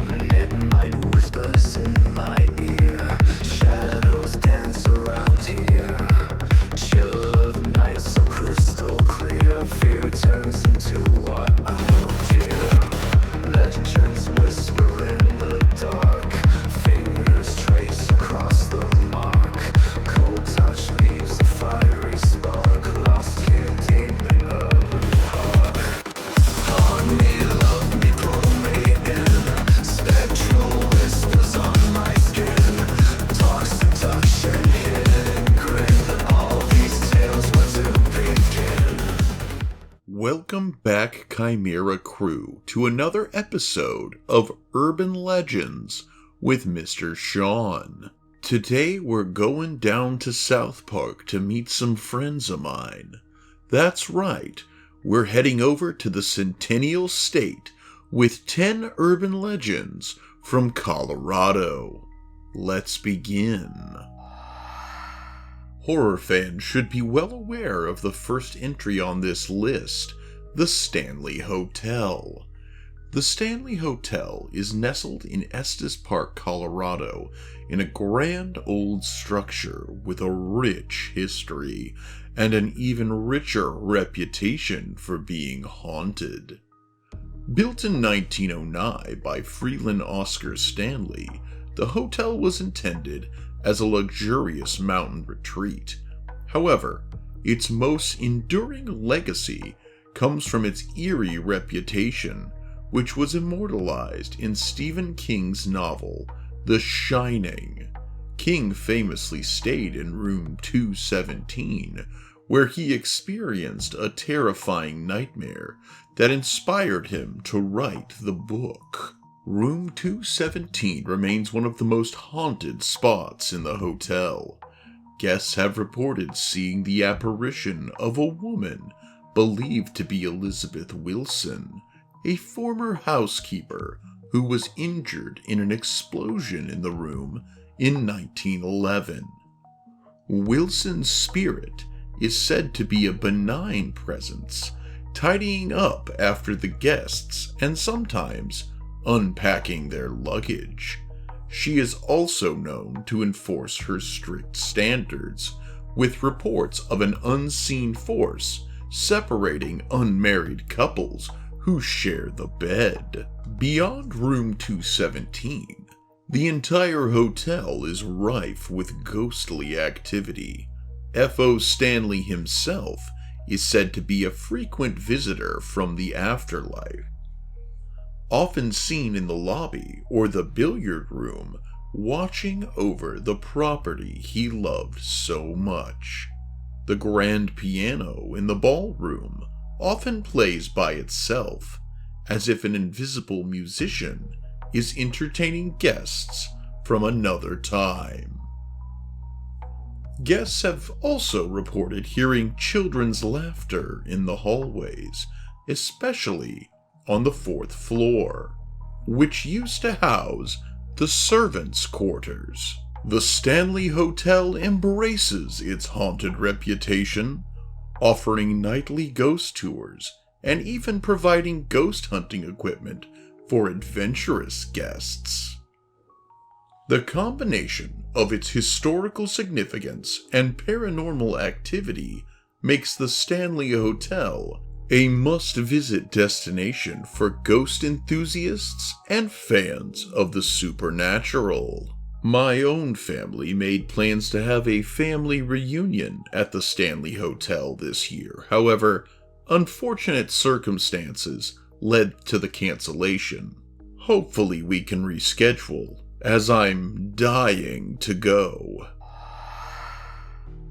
Midnight whispers in my ear, shadows dance around here. Chill of night so crystal clear, fear turns into what I know dear. Legends whisper in the dark, fingers trace across the mark. Cold touch leaves a fiery spark, lost here deep in urban park. Haunt me, love me, pull me in, spectral whispers on my skin. Dark seduction, hidden grin, all these tales were to begin. Welcome back, Chimera Crew, to another episode of Urban Legends with Mr. Sean. Today we're going down to South Park to meet some friends of mine. That's right, we're heading over to the Centennial State with 10 urban legends from Colorado. Let's begin. Horror fans should be well aware of the first entry on this list, the Stanley Hotel. The Stanley Hotel is nestled in Estes Park, Colorado, in a grand old structure with a rich history and an even richer reputation for being haunted. Built in 1909 by Freeland Oscar Stanley, the hotel was intended as a luxurious mountain retreat. However, its most enduring legacy comes from its eerie reputation, which was immortalized in Stephen King's novel, The Shining. King famously stayed in room 217, where he experienced a terrifying nightmare that inspired him to write the book. Room 217 remains one of the most haunted spots in the hotel. Guests have reported seeing the apparition of a woman believed to be Elizabeth Wilson, a former housekeeper who was injured in an explosion in the room in 1911. Wilson's spirit is said to be a benign presence, tidying up after the guests and sometimes unpacking their luggage. She is also known to enforce her strict standards, with reports of an unseen force separating unmarried couples who share the bed. Beyond room 217, the entire hotel is rife with ghostly activity. F.O. Stanley himself is said to be a frequent visitor from the afterlife, often seen in the lobby or the billiard room, watching over the property he loved so much. The grand piano in the ballroom often plays by itself, as if an invisible musician is entertaining guests from another time. Guests have also reported hearing children's laughter in the hallways, especially on the 4th floor, which used to house the servants' quarters. The Stanley Hotel embraces its haunted reputation, offering nightly ghost tours and even providing ghost hunting equipment for adventurous guests. The combination of its historical significance and paranormal activity makes the Stanley Hotel a must-visit destination for ghost enthusiasts and fans of the supernatural. My own family made plans to have a family reunion at the Stanley Hotel this year. However, unfortunate circumstances led to the cancellation. Hopefully we can reschedule, as I'm dying to go.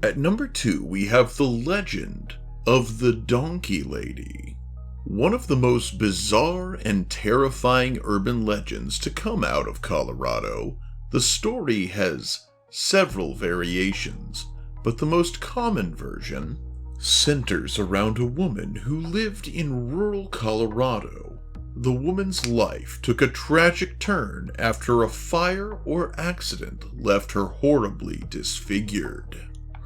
At number 2, we have the legend of the Donkey Lady. One of the most bizarre and terrifying urban legends to come out of Colorado, the story has several variations, but the most common version centers around a woman who lived in rural Colorado. The woman's life took a tragic turn after a fire or accident left her horribly disfigured.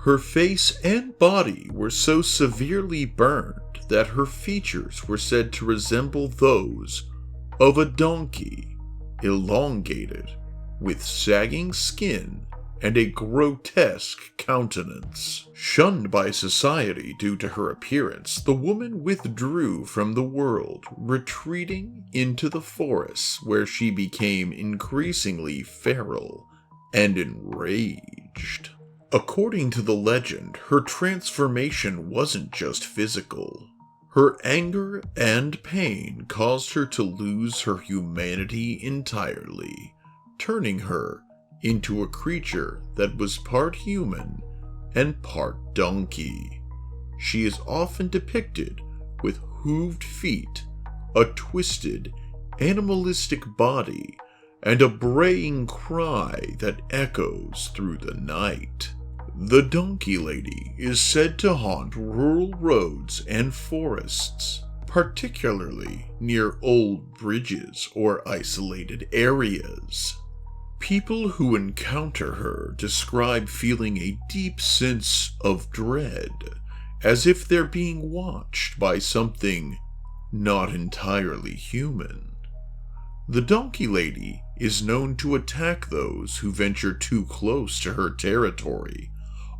Her face and body were so severely burned that her features were said to resemble those of a donkey, elongated, with sagging skin and a grotesque countenance. Shunned by society due to her appearance, the woman withdrew from the world, retreating into the forests where she became increasingly feral and enraged. According to the legend, her transformation wasn't just physical. Her anger and pain caused her to lose her humanity entirely, turning her into a creature that was part human and part donkey. She is often depicted with hooved feet, a twisted, animalistic body, and a braying cry that echoes through the night. The Donkey Lady is said to haunt rural roads and forests, particularly near old bridges or isolated areas. People who encounter her describe feeling a deep sense of dread, as if they're being watched by something not entirely human. The Donkey Lady is known to attack those who venture too close to her territory,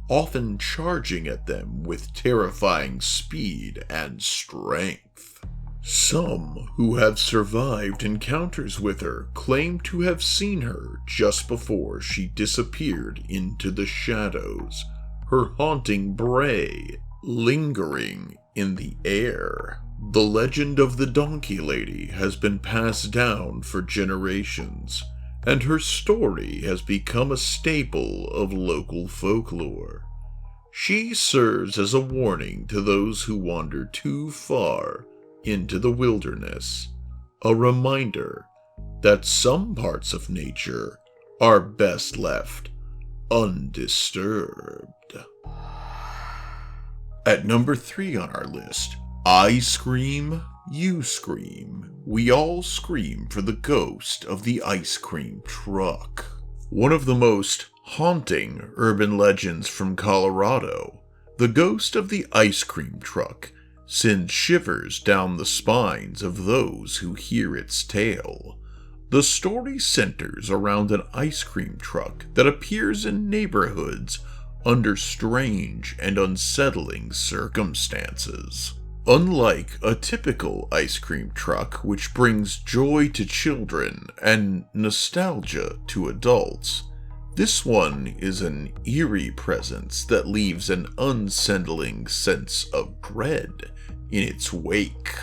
often charging at them with terrifying speed and strength. Some who have survived encounters with her claim to have seen her just before she disappeared into the shadows, her haunting bray lingering in the air. The legend of the Donkey Lady has been passed down for generations, and her story has become a staple of local folklore. She serves as a warning to those who wander too far into the wilderness, a reminder that some parts of nature are best left undisturbed. At number 3 on our list, I scream, you scream, we all scream for the ghost of the ice cream truck. One of the most haunting urban legends from Colorado, the ghost of the ice cream truck sends shivers down the spines of those who hear its tale. The story centers around an ice cream truck that appears in neighborhoods under strange and unsettling circumstances. Unlike a typical ice cream truck, which brings joy to children and nostalgia to adults, this one is an eerie presence that leaves an unsettling sense of dread in its wake.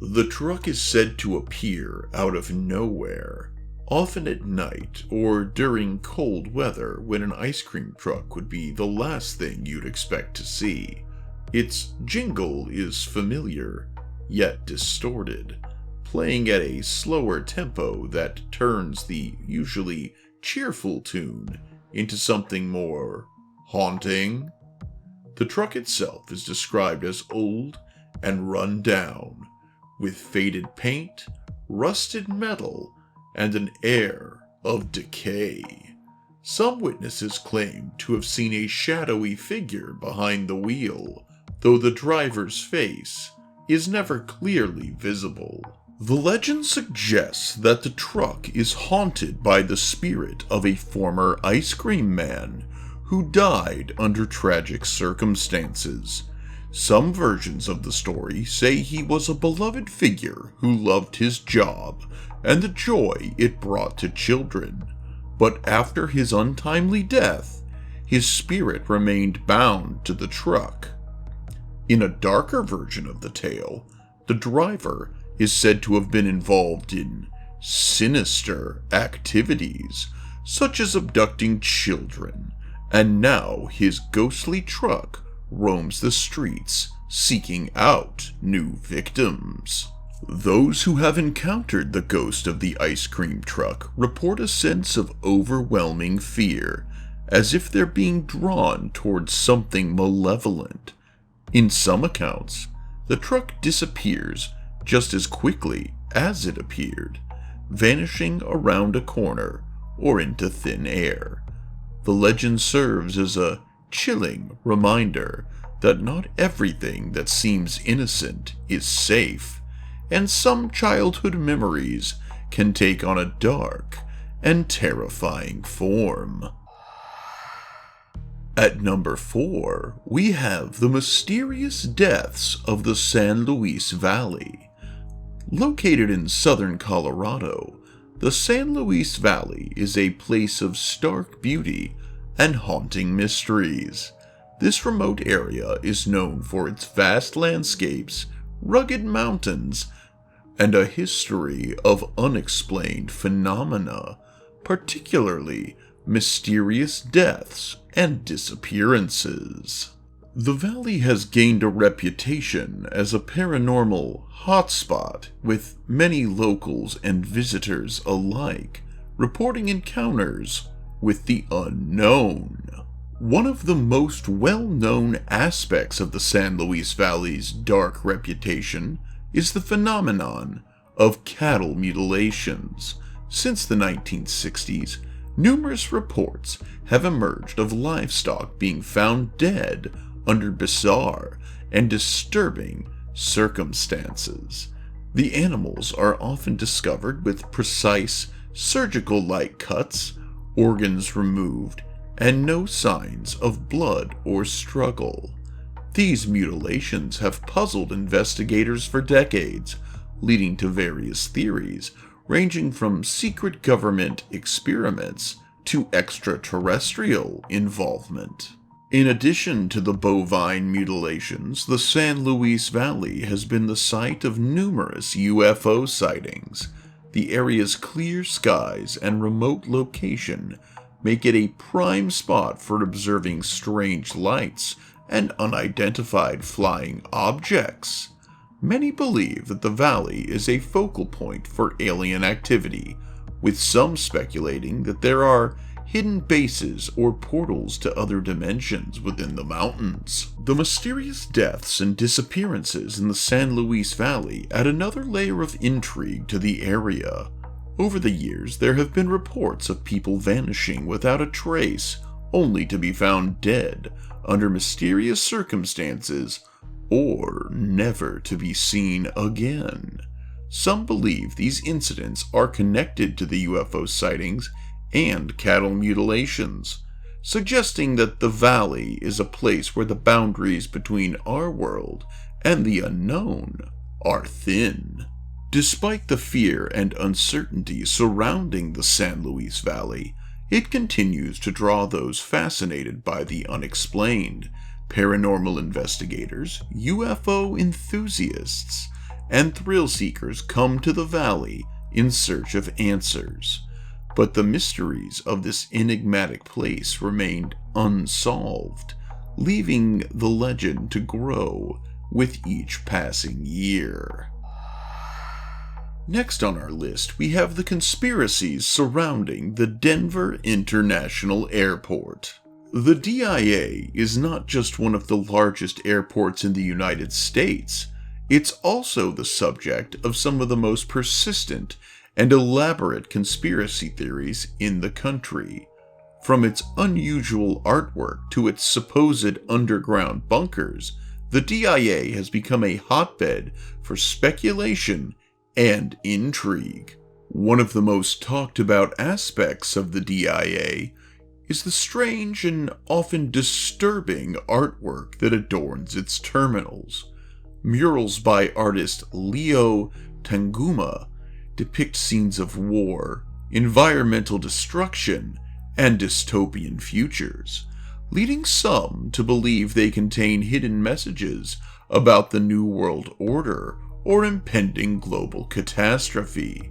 The truck is said to appear out of nowhere, often at night or during cold weather when an ice cream truck would be the last thing you'd expect to see. Its jingle is familiar, yet distorted, playing at a slower tempo that turns the usually cheerful tune into something more haunting. The truck itself is described as old and run down, with faded paint, rusted metal, and an air of decay. Some witnesses claim to have seen a shadowy figure behind the wheel, though the driver's face is never clearly visible. The legend suggests that the truck is haunted by the spirit of a former ice cream man who died under tragic circumstances. Some versions of the story say he was a beloved figure who loved his job and the joy it brought to children, but after his untimely death, his spirit remained bound to the truck. In a darker version of the tale, the driver is said to have been involved in sinister activities, such as abducting children, and now his ghostly truck roams the streets seeking out new victims. Those who have encountered the ghost of the ice cream truck report a sense of overwhelming fear, as if they're being drawn towards something malevolent. In some accounts, the truck disappears just as quickly as it appeared, vanishing around a corner or into thin air. The legend serves as a chilling reminder that not everything that seems innocent is safe, and some childhood memories can take on a dark and terrifying form. At number 4, we have the mysterious deaths of the San Luis Valley. Located in southern Colorado, the San Luis Valley is a place of stark beauty and haunting mysteries. This remote area is known for its vast landscapes, rugged mountains, and a history of unexplained phenomena, particularly mysterious deaths and disappearances. The valley has gained a reputation as a paranormal hotspot, with many locals and visitors alike reporting encounters with the unknown. One of the most well-known aspects of the San Luis Valley's dark reputation is the phenomenon of cattle mutilations. Since the 1960s, numerous reports have emerged of livestock being found dead under bizarre and disturbing circumstances. The animals are often discovered with precise, surgical-like cuts, organs removed, and no signs of blood or struggle. These mutilations have puzzled investigators for decades, leading to various theories ranging from secret government experiments to extraterrestrial involvement. In addition to the bovine mutilations, the San Luis Valley has been the site of numerous UFO sightings. The area's clear skies and remote location make it a prime spot for observing strange lights and unidentified flying objects. Many believe that the valley is a focal point for alien activity, with some speculating that there are hidden bases or portals to other dimensions within the mountains. The mysterious deaths and disappearances in the San Luis Valley add another layer of intrigue to the area. Over the years, there have been reports of people vanishing without a trace, only to be found dead under mysterious circumstances or never to be seen again. Some believe these incidents are connected to the UFO sightings and cattle mutilations, suggesting that the valley is a place where the boundaries between our world and the unknown are thin. Despite the fear and uncertainty surrounding the San Luis Valley, it continues to draw those fascinated by the unexplained. Paranormal investigators, UFO enthusiasts, and thrill seekers come to the valley in search of answers. But the mysteries of this enigmatic place remained unsolved, leaving the legend to grow with each passing year. Next on our list, we have the conspiracies surrounding the Denver International Airport. The DIA is not just one of the largest airports in the United States, it's also the subject of some of the most persistent and elaborate conspiracy theories in the country. From its unusual artwork to its supposed underground bunkers, the DIA has become a hotbed for speculation and intrigue. One of the most talked about aspects of the DIA is the strange and often disturbing artwork that adorns its terminals. Murals by artist Leo Tanguma depict scenes of war, environmental destruction, and dystopian futures, leading some to believe they contain hidden messages about the New World Order or impending global catastrophe.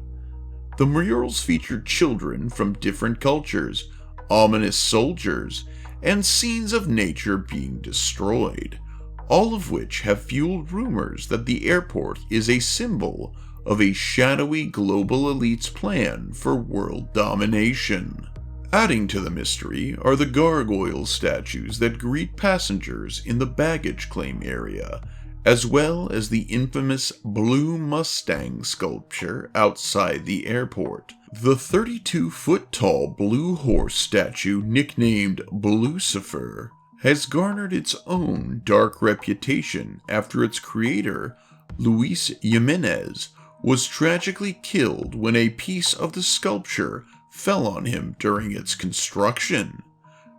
The murals feature children from different cultures, ominous soldiers, and scenes of nature being destroyed, all of which have fueled rumors that the airport is a symbol of a shadowy global elite's plan for world domination. Adding to the mystery are the gargoyle statues that greet passengers in the baggage claim area, as well as the infamous Blue Mustang sculpture outside the airport. The 32-foot-tall blue horse statue, nicknamed Blucifer, has garnered its own dark reputation after its creator, Luis Jimenez, was tragically killed when a piece of the sculpture fell on him during its construction.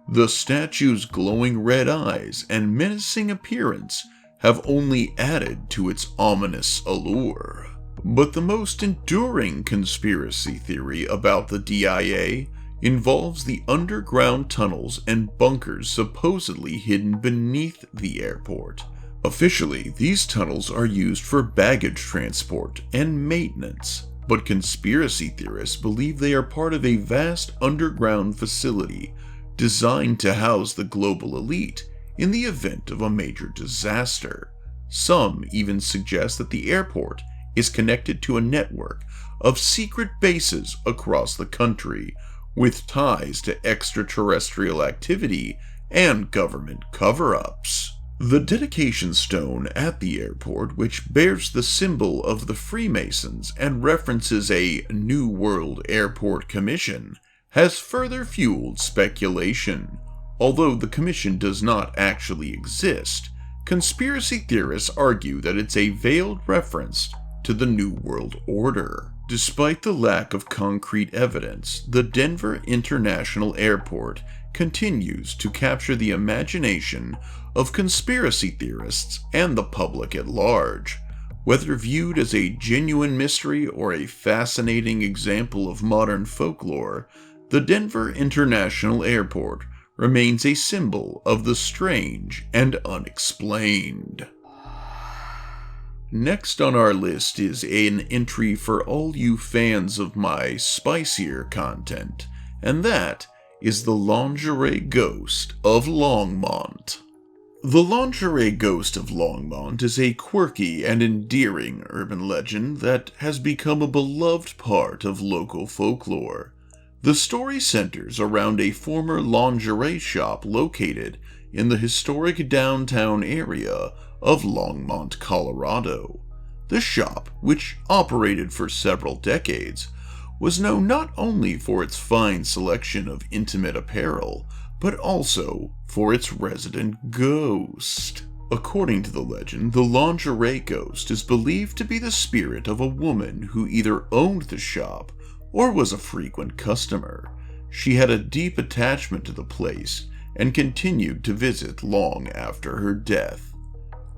The statue's glowing red eyes and menacing appearance have only added to its ominous allure. But the most enduring conspiracy theory about the DIA involves the underground tunnels and bunkers supposedly hidden beneath the airport. Officially, these tunnels are used for baggage transport and maintenance, but conspiracy theorists believe they are part of a vast underground facility designed to house the global elite in the event of a major disaster. Some even suggest that the airport is connected to a network of secret bases across the country, with ties to extraterrestrial activity and government cover-ups. The dedication stone at the airport, which bears the symbol of the Freemasons and references a New World Airport Commission, has further fueled speculation. Although the commission does not actually exist, conspiracy theorists argue that it's a veiled reference to the New World Order. Despite the lack of concrete evidence, the Denver International Airport continues to capture the imagination of conspiracy theorists and the public at large. Whether viewed as a genuine mystery or a fascinating example of modern folklore, the Denver International Airport remains a symbol of the strange and unexplained. Next on our list is an entry for all you fans of my spicier content, and that is the Lingerie Ghost of Longmont. The Lingerie Ghost of Longmont is a quirky and endearing urban legend that has become a beloved part of local folklore. The story centers around a former lingerie shop located in the historic downtown area of Longmont, Colorado. The shop, which operated for several decades, was known not only for its fine selection of intimate apparel, but also for its resident ghost. According to the legend, the lingerie ghost is believed to be the spirit of a woman who either owned the shop or was a frequent customer. She had a deep attachment to the place and continued to visit long after her death.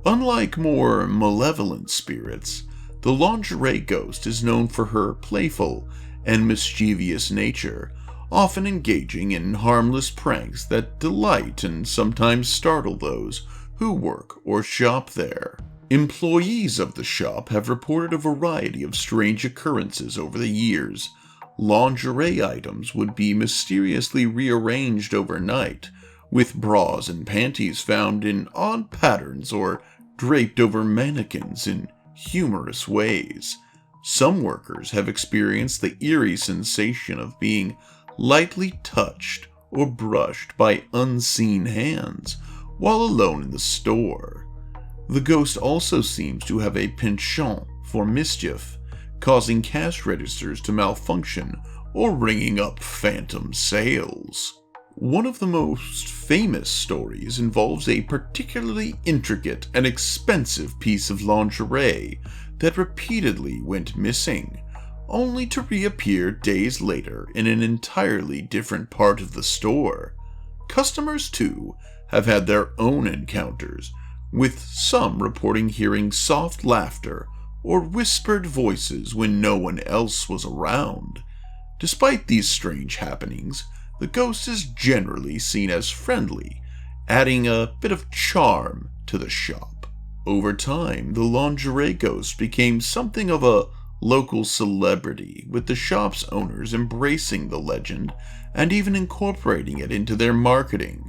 Unlike more malevolent spirits, the lingerie ghost is known for her playful and mischievous nature, often engaging in harmless pranks that delight and sometimes startle those who work or shop there. Employees of the shop have reported a variety of strange occurrences over the years. Lingerie items would be mysteriously rearranged overnight, with bras and panties found in odd patterns or draped over mannequins in humorous ways. Some workers have experienced the eerie sensation of being lightly touched or brushed by unseen hands while alone in the store. The ghost also seems to have a penchant for mischief, causing cash registers to malfunction or ringing up phantom sales. One of the most famous stories involves a particularly intricate and expensive piece of lingerie that repeatedly went missing, only to reappear days later in an entirely different part of the store. Customers, too, have had their own encounters, with some reporting hearing soft laughter or whispered voices when no one else was around. Despite these strange happenings, the ghost is generally seen as friendly, adding a bit of charm to the shop. Over time, the lingerie ghost became something of a local celebrity, with the shop's owners embracing the legend and even incorporating it into their marketing.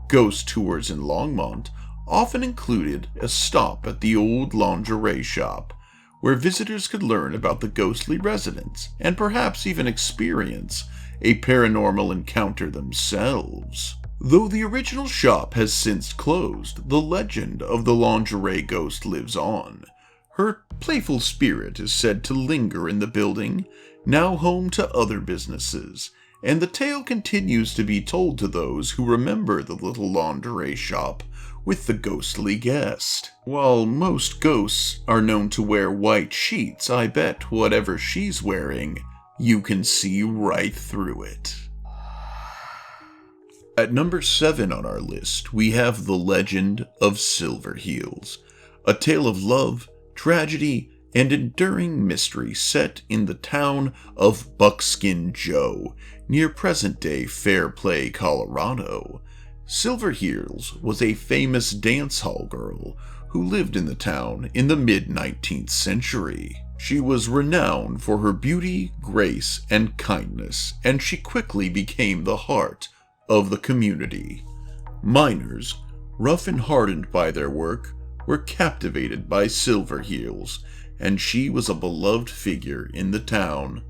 Ghost tours in Longmont often included a stop at the old lingerie shop, where visitors could learn about the ghostly residents and perhaps even experience a paranormal encounter themselves. Though the original shop has since closed, the legend of the lingerie ghost lives on. Her playful spirit is said to linger in the building, now home to other businesses, and the tale continues to be told to those who remember the little lingerie shop with the ghostly guest. While most ghosts are known to wear white sheets, I bet whatever she's wearing, you can see right through it. At number 7 on our list, we have The Legend of Silverheels, a tale of love, tragedy, and enduring mystery set in the town of Buckskin Joe, near present-day Fairplay, Colorado. Silverheels was a famous dance hall girl who lived in the town in the mid-19th century. She was renowned for her beauty, grace, and kindness, and she quickly became the heart of the community. Miners, rough and hardened by their work, were captivated by Silverheels, and she was a beloved figure in the town.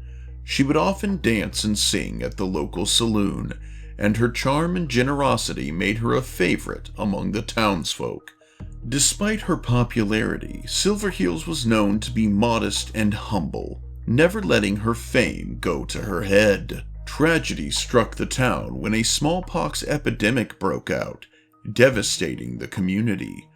She would often dance and sing at the local saloon, and her charm and generosity made her a favorite among the townsfolk. Despite her popularity, Silverheels was known to be modest and humble, never letting her fame go to her head. Tragedy struck the town when a smallpox epidemic broke out, devastating the community.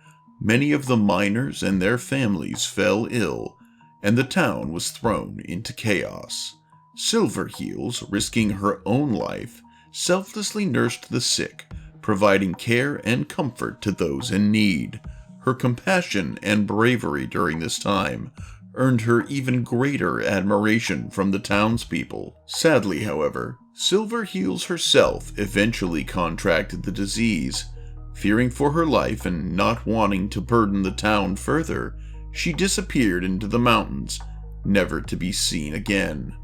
Many of the miners and their families fell ill, and the town was thrown into chaos. Silverheels, risking her own life, selflessly nursed the sick, providing care and comfort to those in need. Her compassion and bravery during this time earned her even greater admiration from the townspeople. Sadly, however, Silverheels herself eventually contracted the disease. Fearing for her life and not wanting to burden the town further, she disappeared into the mountains, never to be seen again.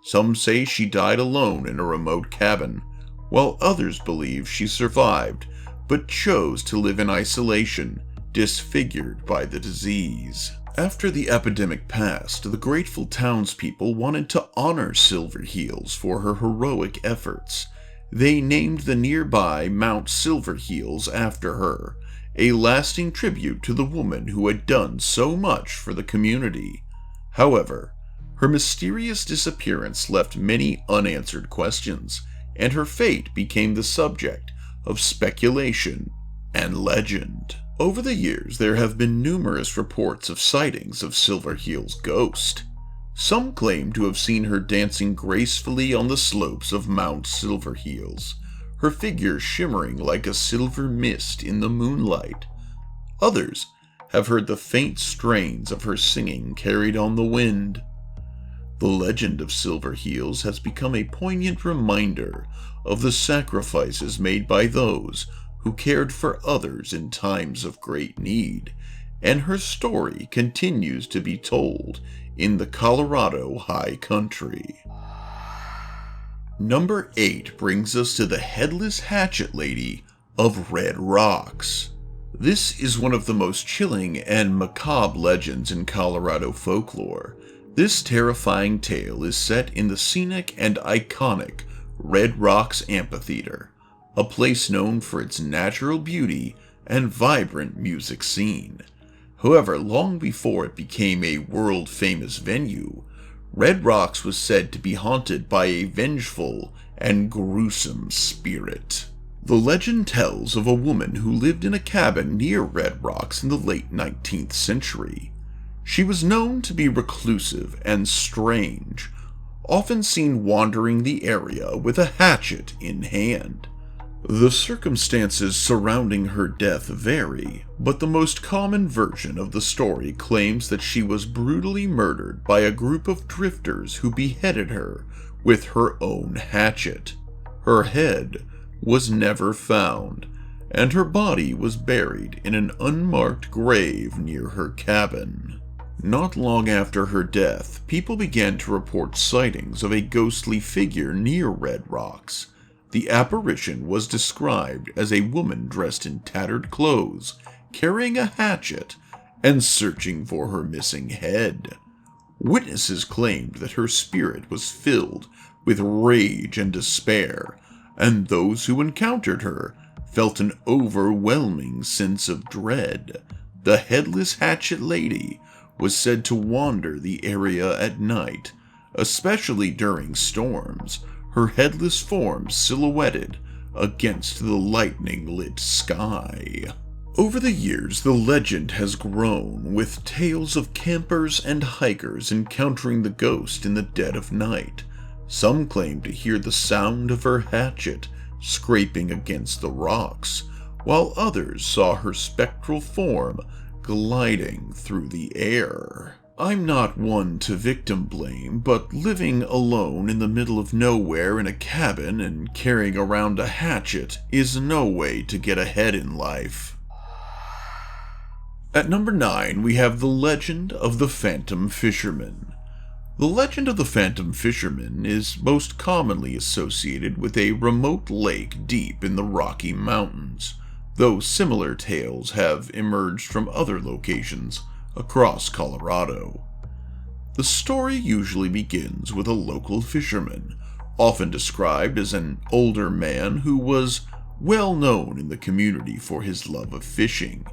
Some say she died alone in a remote cabin, while others believe she survived, but chose to live in isolation, disfigured by the disease. After the epidemic passed, the grateful townspeople wanted to honor Silverheels for her heroic efforts. They named the nearby Mount Silverheels after her, a lasting tribute to the woman who had done so much for the community. However, her mysterious disappearance left many unanswered questions, and her fate became the subject of speculation and legend. Over the years, there have been numerous reports of sightings of Silverheels' ghost. Some claim to have seen her dancing gracefully on the slopes of Mount Silverheels, her figure shimmering like a silver mist in the moonlight. Others have heard the faint strains of her singing carried on the wind. The legend of Silverheels has become a poignant reminder of the sacrifices made by those who cared for others in times of great need, and her story continues to be told in the Colorado High Country. Number 8 brings us to the Headless Hatchet Lady of Red Rocks. This is one of the most chilling and macabre legends in Colorado folklore. This terrifying tale is set in the scenic and iconic Red Rocks Amphitheater, a place known for its natural beauty and vibrant music scene. However, long before it became a world-famous venue, Red Rocks was said to be haunted by a vengeful and gruesome spirit. The legend tells of a woman who lived in a cabin near Red Rocks in the late 19th century. She was known to be reclusive and strange, often seen wandering the area with a hatchet in hand. The circumstances surrounding her death vary, but the most common version of the story claims that she was brutally murdered by a group of drifters who beheaded her with her own hatchet. Her head was never found, and her body was buried in an unmarked grave near her cabin. Not long after her death, people began to report sightings of a ghostly figure near Red Rocks. The apparition was described as a woman dressed in tattered clothes, carrying a hatchet, and searching for her missing head. Witnesses claimed that her spirit was filled with rage and despair, and those who encountered her felt an overwhelming sense of dread. The Headless Hatchet Lady was said to wander the area at night, especially during storms. her headless form silhouetted against the lightning-lit sky. Over the years, the legend has grown, with tales of campers and hikers encountering the ghost in the dead of night. Some claim to hear the sound of her hatchet scraping against the rocks, while others saw her spectral form gliding through the air. I'm not one to victim blame, but living alone in the middle of nowhere in a cabin and carrying around a hatchet is no way to get ahead in life. At number 9, we have the legend of the Phantom Fisherman. The legend of the Phantom Fisherman is most commonly associated with a remote lake deep in the Rocky Mountains, though similar tales have emerged from other locations across Colorado. The story usually begins with a local fisherman, often described as an older man who was well known in the community for his love of fishing.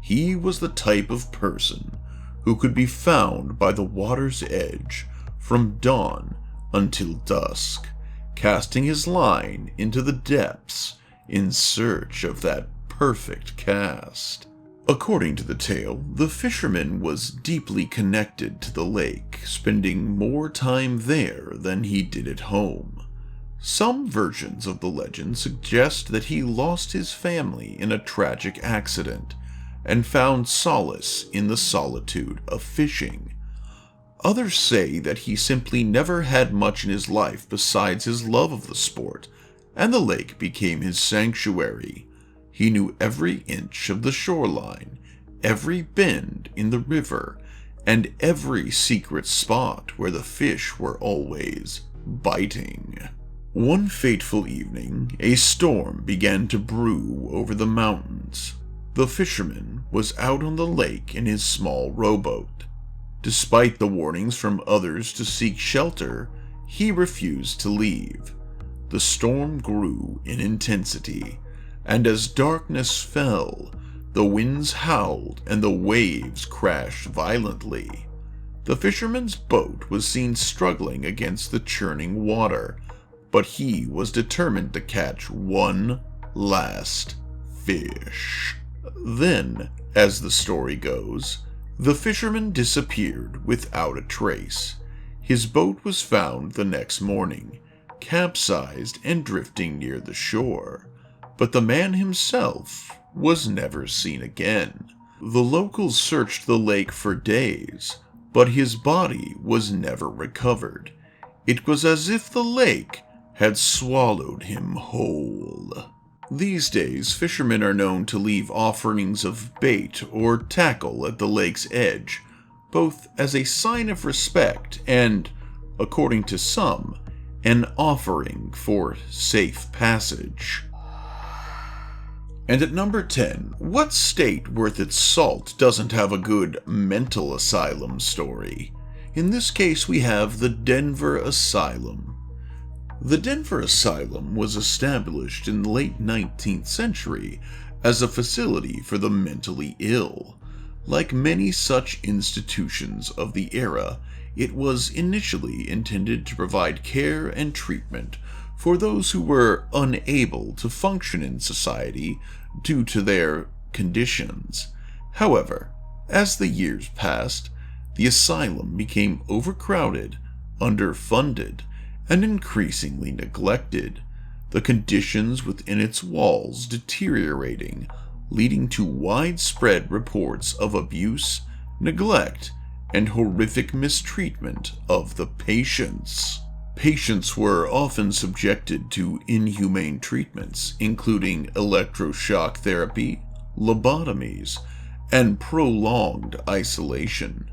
He was the type of person who could be found by the water's edge from dawn until dusk, casting his line into the depths in search of that perfect cast. According to the tale, the fisherman was deeply connected to the lake, spending more time there than he did at home. Some versions of the legend suggest that he lost his family in a tragic accident and found solace in the solitude of fishing. Others say that he simply never had much in his life besides his love of the sport, and the lake became his sanctuary. He knew every inch of the shoreline, every bend in the river, and every secret spot where the fish were always biting. One fateful evening, a storm began to brew over the mountains. The fisherman was out on the lake in his small rowboat. Despite the warnings from others to seek shelter, he refused to leave. The storm grew in intensity, and as darkness fell, the winds howled and the waves crashed violently. The fisherman's boat was seen struggling against the churning water, but he was determined to catch one last fish. Then, as the story goes, the fisherman disappeared without a trace. His boat was found the next morning, capsized and drifting near the shore, but the man himself was never seen again. The locals searched the lake for days, but his body was never recovered. It was as if the lake had swallowed him whole. These days, fishermen are known to leave offerings of bait or tackle at the lake's edge, both as a sign of respect and, according to some, an offering for safe passage. And at number 10, what state worth its salt doesn't have a good mental asylum story? In this case, we have the Denver Asylum. The Denver Asylum was established in the late 19th century as a facility for the mentally ill. Like many such institutions of the era, it was initially intended to provide care and treatment for those who were unable to function in society due to their conditions. However, as the years passed, the asylum became overcrowded, underfunded, and increasingly neglected, the conditions within its walls deteriorating, leading to widespread reports of abuse, neglect, and horrific mistreatment of the patients. Patients were often subjected to inhumane treatments, including electroshock therapy, lobotomies, and prolonged isolation.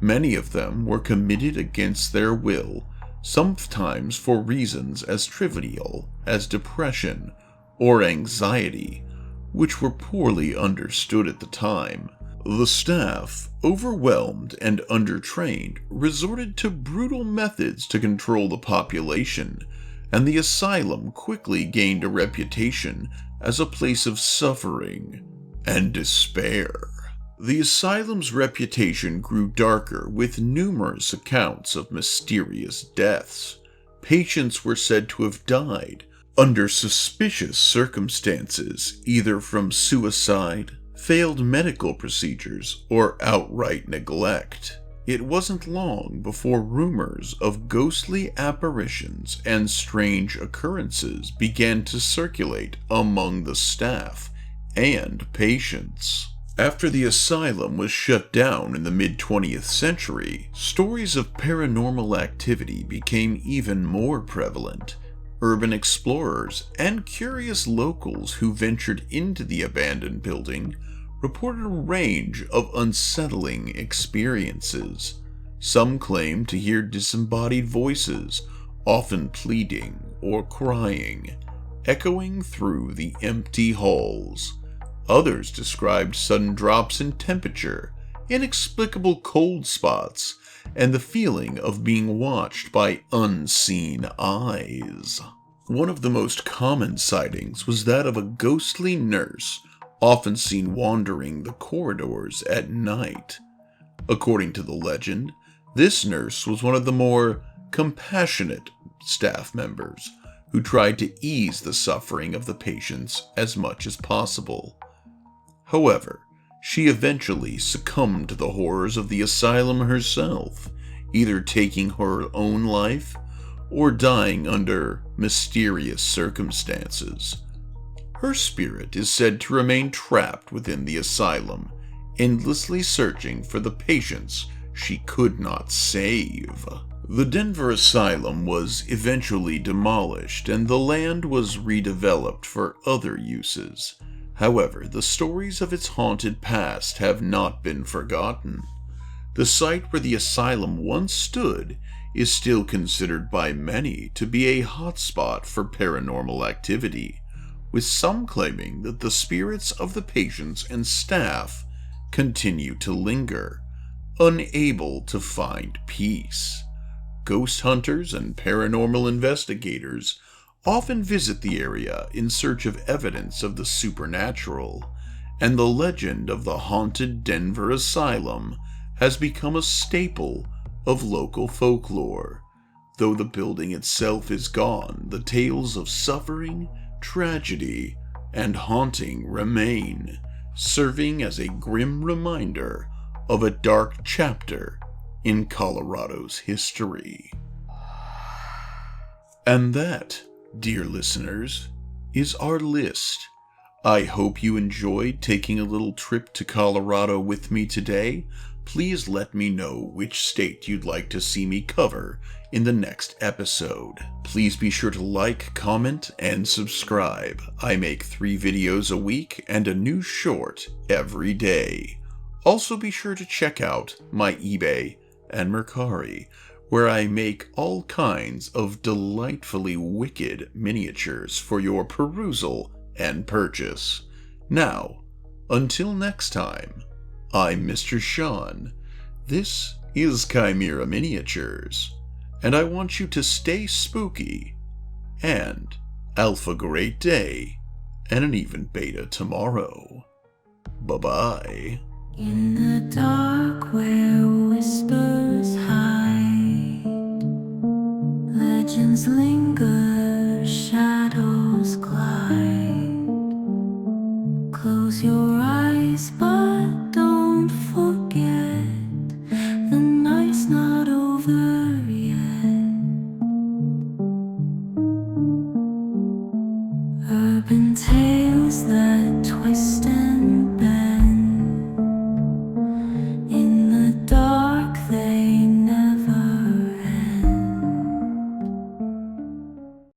Many of them were committed against their will, sometimes for reasons as trivial as depression or anxiety, which were poorly understood at the time. The staff, overwhelmed and undertrained, resorted to brutal methods to control the population, and the asylum quickly gained a reputation as a place of suffering and despair. The asylum's reputation grew darker with numerous accounts of mysterious deaths, Patients were said to have died under suspicious circumstances, either from suicide, failed medical procedures, or outright neglect. It wasn't long before rumors of ghostly apparitions and strange occurrences began to circulate among the staff and patients. After the asylum was shut down in the mid-20th century, stories of paranormal activity became even more prevalent. Urban explorers and curious locals who ventured into the abandoned building reported a range of unsettling experiences. Some claimed to hear disembodied voices, often pleading or crying, echoing through the empty halls. Others described sudden drops in temperature, inexplicable cold spots, and the feeling of being watched by unseen eyes. One of the most common sightings was that of a ghostly nurse, often seen wandering the corridors at night. According to the legend, this nurse was one of the more compassionate staff members who tried to ease the suffering of the patients as much as possible. However, she eventually succumbed to the horrors of the asylum herself, either taking her own life or dying under mysterious circumstances. Her spirit is said to remain trapped within the asylum, endlessly searching for the patients she could not save. The Denver Asylum was eventually demolished and the land was redeveloped for other uses. However, the stories of its haunted past have not been forgotten. The site where the asylum once stood is still considered by many to be a hotspot for paranormal activity, with some claiming that the spirits of the patients and staff continue to linger, unable to find peace. Ghost hunters and paranormal investigators often visit the area in search of evidence of the supernatural, and the legend of the haunted Denver Asylum has become a staple of local folklore. Though the building itself is gone, the tales of suffering, tragedy, and haunting remain, serving as a grim reminder of a dark chapter in Colorado's history. And that, dear listeners, is our list. I hope you enjoyed taking a little trip to Colorado with me today. Please let me know which state you'd like to see me cover in the next episode. Please be sure to like, comment, and subscribe. I make 3 videos a week and a new short every day. Also be sure to check out my eBay and Mercari, where I make all kinds of delightfully wicked miniatures for your perusal and purchase. Now, until next time, I'm Mr. Sean. This is Chimera Miniatures, and I want you to stay spooky, and alpha great day, and an even beta tomorrow. Bye-bye.